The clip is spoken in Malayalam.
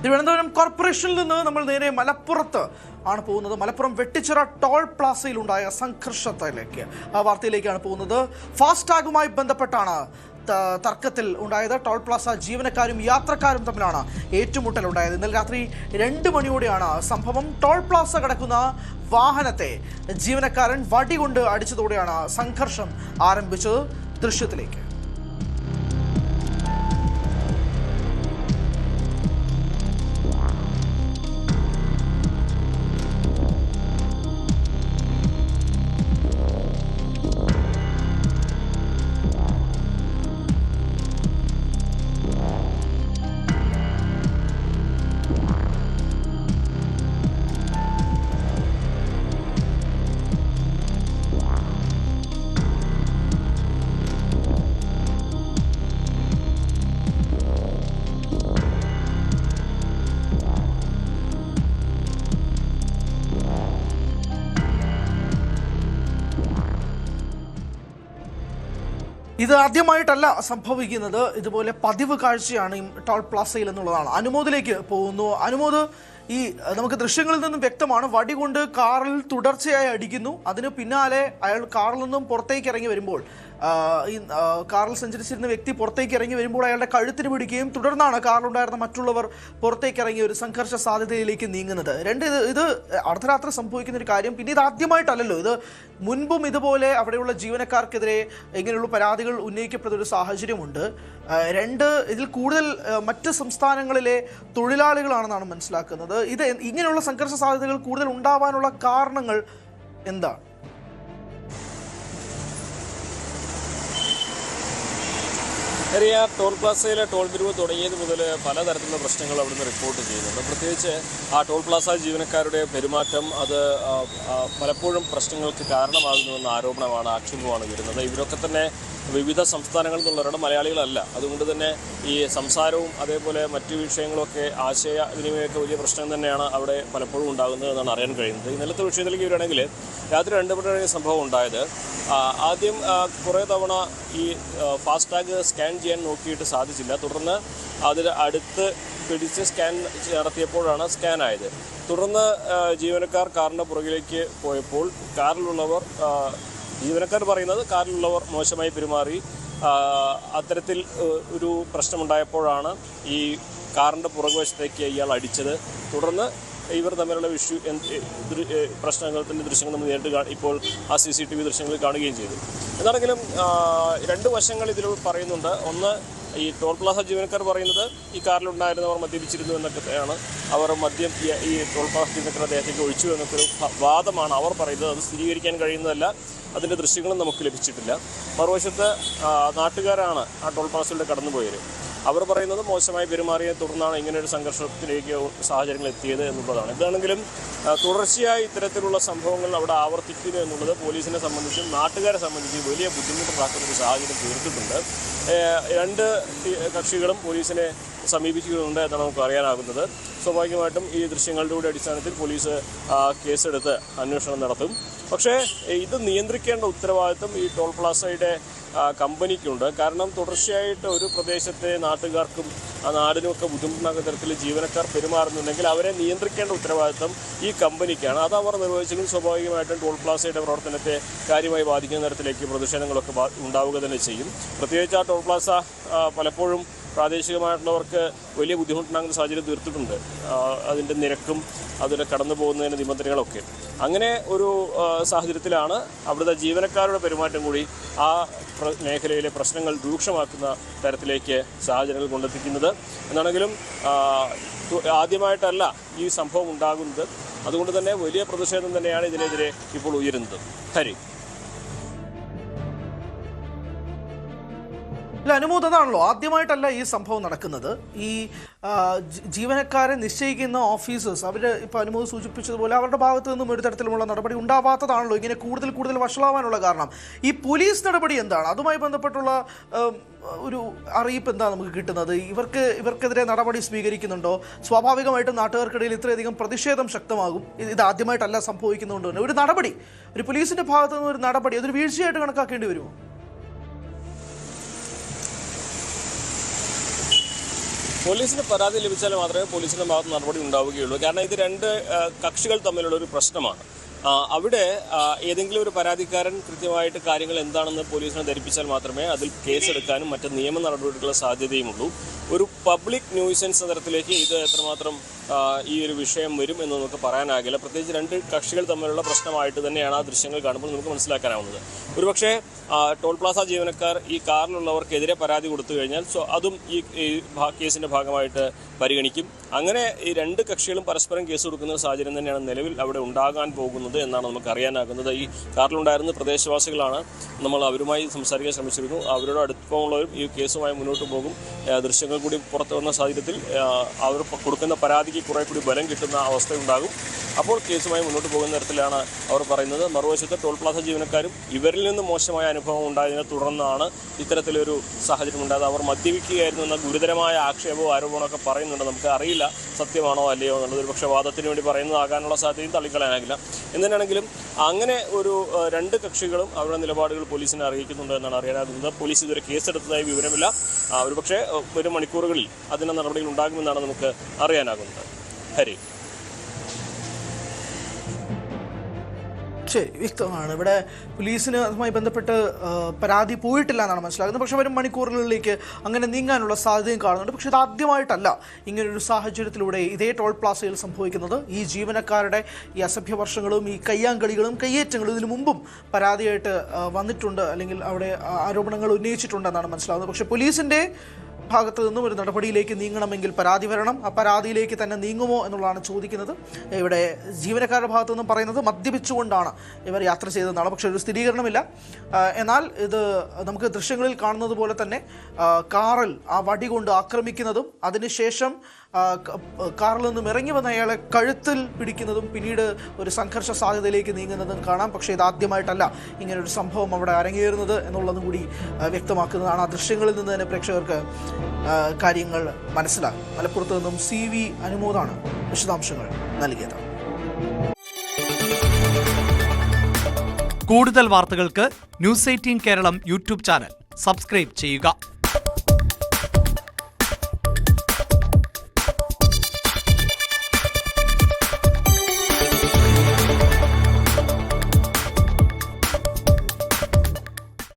തിരുവനന്തപുരം കോർപ്പറേഷനിൽ നിന്ന് നമ്മൾ നേരെ മലപ്പുറത്ത് ആണ് പോകുന്നത്. മലപ്പുറം വെട്ടിച്ചിറ ടോൾ പ്ലാസയിലുണ്ടായ സംഘർഷത്തിലേക്ക് ആ വാർത്തയിലേക്കാണ് പോകുന്നത്. ഫാസ്ടാഗുമായി ബന്ധപ്പെട്ടാണ് തർക്കത്തിൽ ഉണ്ടായത്. ടോൾ പ്ലാസ ജീവനക്കാരും യാത്രക്കാരും തമ്മിലാണ് ഏറ്റുമുട്ടലുണ്ടായത്. ഇന്നലെ രാത്രി 2 മണിയോടെയാണ് സംഭവം. ടോൾ പ്ലാസ കടക്കുന്ന വാഹനത്തെ ജീവനക്കാരൻ വടികൊണ്ട് അടിച്ചതോടെയാണ് സംഘർഷം ആരംഭിച്ചത്. ദൃശ്യത്തിലേക്ക്. ഇത് ആദ്യമായിട്ടല്ല സംഭവിക്കുന്നത്. ഇതുപോലെ പതിവ് കാഴ്ചയാണ് ഈ ടോൾ പ്ലാസയിൽ എന്നുള്ളതാണ്. അനുമോദിലേക്ക് പോകുന്നു. അനുമോദ്, ഈ നമുക്ക് ദൃശ്യങ്ങളിൽ നിന്നും വ്യക്തമാണ്, വടി കൊണ്ട് കാറിൽ തുടർച്ചയായി അടിക്കുന്നു. അതിന് പിന്നാലെ അയാൾ കാറിൽ നിന്നും പുറത്തേക്ക് ഇറങ്ങി വരുമ്പോൾ ഈ കാറിൽ സഞ്ചരിച്ചിരുന്ന വ്യക്തി പുറത്തേക്ക് ഇറങ്ങി വരുമ്പോൾ അയാളുടെ കഴുത്തിന് പിടിക്കുകയും തുടർന്നാണ് കാറിലുണ്ടായിരുന്ന മറ്റുള്ളവർ പുറത്തേക്ക് ഇറങ്ങിയ ഒരു സംഘർഷ സാധ്യതയിലേക്ക് നീങ്ങുന്നത്. ഇത് അർദ്ധരാത്രി സംഭവിക്കുന്ന ഒരു കാര്യം. പിന്നെ ഇത് ആദ്യമായിട്ടല്ലല്ലോ. ഇത് മുൻപും ഇതുപോലെ അവിടെയുള്ള ജീവനക്കാർക്കെതിരെ ഇങ്ങനെയുള്ള പരാതികൾ ഉന്നയിക്കപ്പെടുന്ന ഒരു സാഹചര്യമുണ്ട്. ഇതിൽ കൂടുതൽ മറ്റ് സംസ്ഥാനങ്ങളിലെ തൊഴിലാളികളാണെന്നാണ് മനസ്സിലാക്കുന്നത്. ഇത് ഇങ്ങനെയുള്ള സംഘർഷ സാധ്യതകൾ കൂടുതൽ ഉണ്ടാവാനുള്ള കാരണങ്ങൾ എന്താണ്? ടോൾ പ്ലാസയിലെ ടോൾ പിരിവ് തുടങ്ങിയത് മുതൽ പലതരത്തിലുള്ള പ്രശ്നങ്ങൾ അവിടുന്ന് റിപ്പോർട്ട് ചെയ്യുന്നുണ്ട്. പ്രത്യേകിച്ച് ആ ടോൾ പ്ലാസ ജീവനക്കാരുടെ പെരുമാറ്റം അത് പലപ്പോഴും പ്രശ്നങ്ങൾക്ക് കാരണമാകുന്നുവെന്ന ആക്ഷേപമാണ് വരുന്നത്. ഇവരൊക്കെ തന്നെ വിവിധ സംസ്ഥാനങ്ങളിൽ നിന്നുള്ളവരുടെ മലയാളികളല്ല. അതുകൊണ്ട് തന്നെ ഈ സംസാരവും അതേപോലെ മറ്റു വിഷയങ്ങളൊക്കെ ആശയവിനിമയമൊക്കെ വലിയ പ്രശ്നം തന്നെയാണ് അവിടെ പലപ്പോഴും ഉണ്ടാകുന്നത് എന്നാണ് അറിയാൻ കഴിയുന്നത്. ഇന്നലത്തെ വിഷയത്തിലേക്ക് വരികയാണെങ്കിൽ രാത്രി 2 മണിയാണ് സംഭവം ഉണ്ടായത്. ആദ്യം കുറേ തവണ ഈ ഫാസ്ടാഗ് സ്കാൻ ചെയ്യാൻ നോക്കിയിട്ട് സാധിച്ചില്ല. തുടർന്ന് അതിന് അടുത്ത് പിടിച്ച് സ്കാൻ നടത്തിയപ്പോഴാണ് സ്കാൻ ആയത്. തുടർന്ന് ജീവനക്കാർ കാറിൻ്റെ പുറകിലേക്ക് പോയപ്പോൾ ജീവനക്കാർ പറയുന്നത് കാറിലുള്ളവർ മോശമായി പെരുമാറി. അത്തരത്തിൽ ഒരു പ്രശ്നമുണ്ടായപ്പോഴാണ് ഈ കാറിൻ്റെ പുറകുവശത്തേക്ക് ഇയാൾ അടിച്ചത്. തുടർന്ന് ഇവർ തമ്മിലുള്ള പ്രശ്നങ്ങളുടെ ദൃശ്യങ്ങൾ നമ്മൾ നേരിട്ട് ഇപ്പോൾ ആ CCTV ദൃശ്യങ്ങളിൽ കാണുകയും ചെയ്തു. എന്താണെങ്കിലും 2 വശങ്ങൾ ഇതിൽ പറയുന്നുണ്ട്. ഒന്ന്, ഈ ടോൾ പ്ലാസ ജീവനക്കാർ പറയുന്നത് ഈ കാറിലുണ്ടായിരുന്നവർ മദ്യപിച്ചിരുന്നു എന്നൊക്കെയാണ്. അവർ മദ്യം ഈ ടോൾ പ്ലാസ ജീവനക്കാർ അദ്ദേഹത്തേക്ക് ഒഴിച്ചു എന്നൊക്കെ ഒരു വാദമാണ് അവർ പറയുന്നത്. അത് സ്ഥിരീകരിക്കാൻ കഴിയുന്നതല്ല. അതിൻ്റെ ദൃശ്യങ്ങളും നമുക്ക് ലഭിച്ചിട്ടില്ല. മറുവശത്ത് നാട്ടുകാരാണ് ആ ടോൾ പ്ലാസയിലൂടെ കടന്നുപോയത്. അവർ പറയുന്നത് മോശമായി പെരുമാറിയെ തുടർന്നാണ് ഇങ്ങനെയൊരു സംഘർഷത്തിലേക്ക് സാഹചര്യങ്ങൾ എത്തിയത് എന്നുള്ളതാണ്. എന്താണെങ്കിലും തുടർച്ചയായി ഇത്തരത്തിലുള്ള സംഭവങ്ങൾ അവിടെ ആവർത്തിക്കുന്നു എന്നുള്ളത് പോലീസിനെ സംബന്ധിച്ചും നാട്ടുകാരെ സംബന്ധിച്ചും വലിയ ബുദ്ധിമുട്ടുണ്ടാക്കുന്ന ഒരു സാഹചര്യം തീർത്തിട്ടുണ്ട്. 2 കക്ഷികളും പോലീസിനെ സമീപിച്ചിട്ടുണ്ട് എന്നാണ് നമുക്ക് അറിയാനാകുന്നത്. സ്വാഭാവികമായിട്ടും ഈ ദൃശ്യങ്ങളുടെ അടിസ്ഥാനത്തിൽ പോലീസ് കേസെടുത്ത് അന്വേഷണം നടത്തും. പക്ഷേ ഇത് നിയന്ത്രിക്കേണ്ട ഉത്തരവാദിത്വം ഈ ടോൾ പ്ലാസയുടെ കമ്പനിക്കുണ്ട്. കാരണം തുടർച്ചയായിട്ട് ഒരു പ്രദേശത്തെ നാട്ടുകാർക്കും ആ നാടിനുമൊക്കെ ബുദ്ധിമുട്ടുണ്ടാകുന്ന തരത്തിൽ ജീവനക്കാർ പെരുമാറുന്നുണ്ടെങ്കിൽ അവരെ നിയന്ത്രിക്കേണ്ട ഉത്തരവാദിത്വം ഈ കമ്പനിക്കാണ്. അത് അവർ നിർവഹിച്ചെങ്കിൽ സ്വാഭാവികമായിട്ടും ടോൾ പ്ലാസയുടെ പ്രവർത്തനത്തെ കാര്യമായി ബാധിക്കുന്ന തരത്തിലേക്ക് പ്രതിഷേധങ്ങളൊക്കെ ഉണ്ടാവുക തന്നെ ചെയ്യും. പ്രത്യേകിച്ച് ആ ടോൾ പ്ലാസ പലപ്പോഴും പ്രാദേശികമായിട്ടുള്ളവർക്ക് വലിയ ബുദ്ധിമുട്ടുണ്ടാകുന്ന സാഹചര്യം തീർത്തിട്ടുണ്ട്. അതിൻ്റെ നിരക്കും അതിൽ കടന്നു പോകുന്നതിന് നിബന്ധനകളൊക്കെ. അങ്ങനെ ഒരു സാഹചര്യത്തിലാണ് അവിടുത്തെ ജീവനക്കാരുടെ പെരുമാറ്റം കൂടി ആ മേഖലയിലെ പ്രശ്നങ്ങൾ രൂക്ഷമാക്കുന്ന തരത്തിലേക്ക് സാഹചര്യങ്ങൾ കൊണ്ടെത്തിക്കുന്നത്. എന്നാണെങ്കിലും ആദ്യമായിട്ടല്ല ഈ സംഭവം ഉണ്ടാകുന്നത്. അതുകൊണ്ട് തന്നെ വലിയ പ്രതിഷേധം തന്നെയാണ് ഇതിനെതിരെ ഇപ്പോൾ ഉയരുന്നത്. ഹരി. അനുമോദനാണല്ലോ, ആദ്യമായിട്ടല്ല ഈ സംഭവം നടക്കുന്നത്. ഈ ജീവനക്കാരെ നിശ്ചയിക്കുന്ന ഓഫീസേഴ്സ് അവർ ഇപ്പോൾ അനുമോദ് സൂചിപ്പിച്ചതുപോലെ അവരുടെ ഭാഗത്തു നിന്നും ഒരു തരത്തിലുമുള്ള നടപടി ഉണ്ടാവാത്തതാണല്ലോ ഇങ്ങനെ കൂടുതൽ വഷളാവാനുള്ള കാരണം. ഈ പോലീസ് നടപടി എന്താണ്? അതുമായി ബന്ധപ്പെട്ടുള്ള ഒരു അറിയിപ്പ് എന്താ നമുക്ക് കിട്ടുന്നത്? ഇവർക്കെതിരെ നടപടി സ്വീകരിക്കുന്നുണ്ടോ? സ്വാഭാവികമായിട്ടും നാട്ടുകാർക്കിടയിൽ ഇത്രയധികം പ്രതിഷേധം ശക്തമാകും. ഇത് ആദ്യമായിട്ടല്ല സംഭവിക്കുന്നതുകൊണ്ട് തന്നെ ഒരു പോലീസിന്റെ ഭാഗത്തു നിന്ന് ഒരു നടപടി അതൊരു വീഴ്ചയായിട്ട് കണക്കാക്കേണ്ടി വരുമോ? പോലീസിന് പരാതി ലഭിച്ചാൽ മാത്രമേ പോലീസിന്റെ ഭാഗത്ത് നടപടി ഉണ്ടാവുകയുള്ളൂ. കാരണം ഇത് രണ്ട് കക്ഷികൾ തമ്മിലുള്ള ഒരു പ്രശ്നമാണ്. അവിടെ ഏതെങ്കിലും ഒരു പരാതിക്കാരൻ കൃത്യമായിട്ട് കാര്യങ്ങൾ എന്താണെന്ന് പോലീസിനെ ധരിപ്പിച്ചാൽ മാത്രമേ അതിൽ കേസെടുക്കാനും മറ്റ് നിയമ നടപടികളുടെ സാധ്യതയുമുള്ളൂ. ഒരു പബ്ലിക് ന്യൂസൻസ് തരത്തിലേക്ക് ഇത് എത്രമാത്രം ഈ ഒരു വിഷയം വരും എന്ന് നമുക്ക് പറയാനാകില്ല. പ്രത്യേകിച്ച് രണ്ട് കക്ഷികൾ തമ്മിലുള്ള പ്രശ്നമായിട്ട് തന്നെയാണ് ആ ദൃശ്യങ്ങൾ കാണുമ്പോൾ നമുക്ക് മനസ്സിലാക്കാനാവുന്നത്. ഒരുപക്ഷെ ടോൾ പ്ലാസ ജീവനക്കാർ ഈ കാറിലുള്ളവർക്കെതിരെ പരാതി കൊടുത്തു കഴിഞ്ഞാൽ അതും ഈ കേസിൻ്റെ ഭാഗമായിട്ട് പരിഗണിക്കും. അങ്ങനെ ഈ രണ്ട് കക്ഷികളും പരസ്പരം കേസ് കൊടുക്കുന്ന സാഹചര്യം തന്നെയാണ് നിലവിൽ അവിടെ ഉണ്ടാകാൻ പോകുന്നത് എന്നാണ് നമുക്ക് അറിയാനാകുന്നത്. ഈ കാറിലുണ്ടായിരുന്ന പ്രദേശവാസികളാണ്. നമ്മൾ അവരുമായി സംസാരിക്കാൻ ശ്രമിച്ചിരുന്നു. അവരുടെ അടുപ്പമുള്ളവരും ഈ കേസുമായി മുന്നോട്ട് പോകും. ദൃശ്യങ്ങൾ കൂടി പുറത്തു വന്ന സാഹചര്യത്തിൽ അവർ കൊടുക്കുന്ന പരാതിക്ക് കുറെ കൂടി ബലം കിട്ടുന്ന അവസ്ഥയുണ്ടാകും. അപ്പോൾ കേസുമായി മുന്നോട്ട് പോകുന്ന തരത്തിലാണ് അവർ പറയുന്നത്. മറുവശത്ത് ടോൾ പ്ലാസ ജീവനക്കാരും ഇവരിൽ നിന്ന് മോശമായ അനുഭവം ഉണ്ടായതിനെ തുടർന്നാണ് ഇത്തരത്തിലൊരു സാഹചര്യം ഉണ്ടായത്. അവർ മദ്യപിക്കുകയായിരുന്നു എന്ന ഗുരുതരമായ ആക്ഷേപവും ആരോപണമൊക്കെ പറയുന്നുണ്ട്. നമുക്ക് അറിയില്ല സത്യമാണോ അല്ലയോ എന്നുള്ളത്. ഒരു പക്ഷേ വാദത്തിന് വേണ്ടി പറയുന്നതാകാനുള്ള സാധ്യതയും തള്ളിക്കളയാനാകില്ല. എന്തിനാണെങ്കിലും അങ്ങനെ ഒരു രണ്ട് കക്ഷികളും അവരുടെ നിലപാടുകൾ പോലീസിനെ അറിയിക്കുന്നുണ്ട് എന്നാണ് അറിയാനാകുന്നത്. പോലീസ് ഇതുവരെ കേസെടുത്തതായി വിവരമില്ല. ഒരുപക്ഷെ വരും മണിക്കൂറുകളിൽ അതിൻ്റെ നടപടികൾ ഉണ്ടാകുമെന്നാണ് നമുക്ക് അറിയാനാകുന്നത്. ഹരി. ശരി, വ്യക്തമാണ്. ഇവിടെ പോലീസിന് അതുമായി ബന്ധപ്പെട്ട് പരാതി പോയിട്ടില്ല എന്നാണ് മനസ്സിലാക്കുന്നത്. പക്ഷേ വരും മണിക്കൂറുകളിലേക്ക് അങ്ങനെ നീങ്ങാനുള്ള സാധ്യതയും കാണുന്നുണ്ട്. പക്ഷേ ഇത് ആദ്യമായിട്ടല്ല ഇങ്ങനൊരു സാഹചര്യത്തിലൂടെ ഇതേ ടോൾ പ്ലാസയിൽ സംഭവിക്കുന്നത്. ഈ ജീവനക്കാരുടെ ഈ അസഭ്യവർഷങ്ങളും ഈ കയ്യാങ്കളികളും കയ്യേറ്റങ്ങളും ഇതിനു മുമ്പും പരാതിയായിട്ട് വന്നിട്ടുണ്ട്, അല്ലെങ്കിൽ അവിടെ ആരോപണങ്ങൾ ഉന്നയിച്ചിട്ടുണ്ടെന്നാണ് മനസ്സിലാകുന്നത്. പക്ഷേ പോലീസിൻ്റെ ഭാഗത്തു നിന്നും ഒരു നടപടിയിലേക്ക് നീങ്ങണമെങ്കിൽ പരാതി വരണം. ആ പരാതിയിലേക്ക് തന്നെ നീങ്ങുമോ എന്നുള്ളതാണ് ചോദിക്കുന്നത്. ഇവിടെ ജീവനക്കാരുടെ ഭാഗത്തു നിന്നും പറയുന്നത് മദ്യപിച്ചുകൊണ്ടാണ് ഇവർ യാത്ര ചെയ്തതെന്നാണ്. പക്ഷേ ഒരു സ്ഥിരീകരണമില്ല. എന്നാൽ ഇത് നമുക്ക് ദൃശ്യങ്ങളിൽ കാണുന്നത് പോലെ തന്നെ കാറിൽ ആ വടി കൊണ്ട് ആക്രമിക്കുന്നതും അതിനുശേഷം കാറിൽ നിന്നും ഇറങ്ങി വന്ന അയാളെ കഴുത്തിൽ പിടിക്കുന്നതും പിന്നീട് ഒരു സംഘർഷ സാധ്യതയിലേക്ക് നീങ്ങുന്നതും കാണാം. പക്ഷേ ഇതാദ്യമായിട്ടല്ല ഇങ്ങനൊരു സംഭവം അവിടെ അരങ്ങേറുന്നത് എന്നുള്ളതും കൂടി വ്യക്തമാക്കുന്നതാണ്. ആ ദൃശ്യങ്ങളിൽ നിന്ന് തന്നെ പ്രേക്ഷകർക്ക് കാര്യങ്ങൾ മനസ്സിലാകും. മലപ്പുറത്ത് നിന്നും CV അനുമോദാണ് വിശദാംശങ്ങൾ നൽകിയത്. കൂടുതൽ വാർത്തകൾക്ക് News 18 Keralam YouTube channel subscribe ചെയ്യുക.